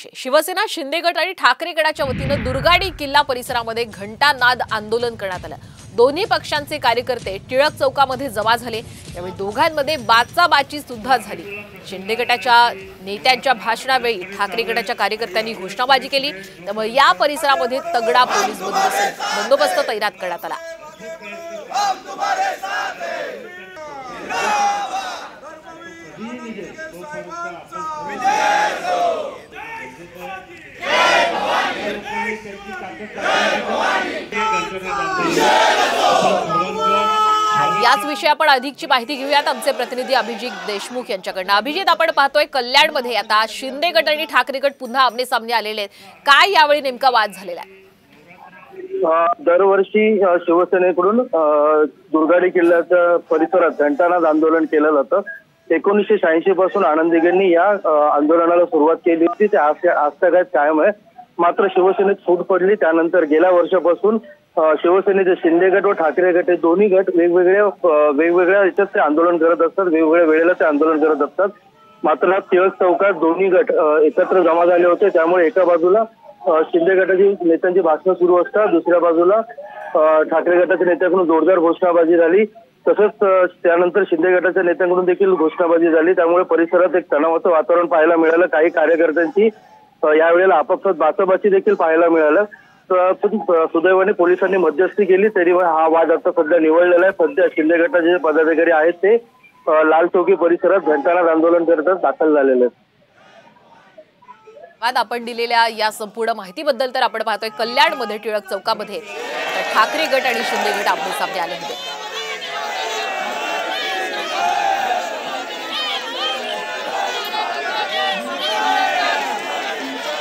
विषय। शिवसेना शिंदे गट आणि ठाकरे गटाच्या वतीनं दुर्गाडी किल्ला परिसरामध्ये घंटानाद आंदोलन करण्यात आलं। दोन्ही पक्षांचे कार्यकर्ते टिळक चौकामध्ये जमा झाले। यावेळी दोघांमध्ये बाचाबाची सुद्धा झाली। शिंदे गटाच्या नेत्यांच्या भाषणावेळी ठाकरे गटाच्या कार्यकर्त्यांनी घोषणाबाजी केली। त्यामुळे या परिसरामध्ये तगडा पोलीस बंदोबस्त तैनात करण्यात आला। याच विषयी आपण अधिकची माहिती घेऊयात आमचे प्रतिनिधी अभिजित देशमुख यांच्याकडून। अभिजित, आपण पाहतोय कल्याणमध्ये आता शिंदे गट आणि ठाकरे गट पुन्हा आमने सामने आलेले आहेत। काय यावेळी नेमका वाद झालेला आहे? दरवर्षी शिवसेनेकडून दुर्गाडी किल्ल्याच्या परिसरात घंटानाद आंदोलन केलं जातं। 1986 पासून आनंद दिघेंनी या आंदोलनाला सुरुवात केली होती। ते आजतागायत कायम आहे। मात्र शिवसेनेत फूट पडली। त्यानंतर गेल्या वर्षापासून शिवसेनेचे शिंदे गट व ठाकरे गट हे दोन्ही गट वेगवेगळ्या याच्यात ते आंदोलन करत असतात, वेगवेगळ्या वेळेला ते आंदोलन करत असतात। मात्र टिळक चौकात दोन्ही गट एकत्र जमा झाले होते। त्यामुळे एका बाजूला शिंदे गटाची नेत्यांची भाषणं सुरू असतात, दुसऱ्या बाजूला ठाकरे गटाच्या नेत्यांकडून जोरदार घोषणाबाजी झाली। तसंच त्यानंतर शिंदे गटाच्या नेत्यांकडून देखील घोषणाबाजी झाली। त्यामुळे परिसरात एक तणावाचं वातावरण पाहायला मिळालं। काही कार्यकर्त्यांची यावेळेला आपापसात बाचाबाची देखील पाहायला मिळालं। सुदैवाने पोलिसांनी मध्यस्थी केली, तरी हा वाद आता सध्या निवळलेला आहे। सध्या शिंदे गटाचे जे पदाधिकारी आहेत ते लाल चौकी परिसरात घंटानाद आंदोलन करत दाखल झालेले आहेत। आपण दिलेल्या या संपूर्ण माहितीबद्दल तर आपण पाहतोय कल्याणमध्ये टिळक चौकामध्ये ठाकरे गट आणि शिंदे गट आमने सामने आले होते।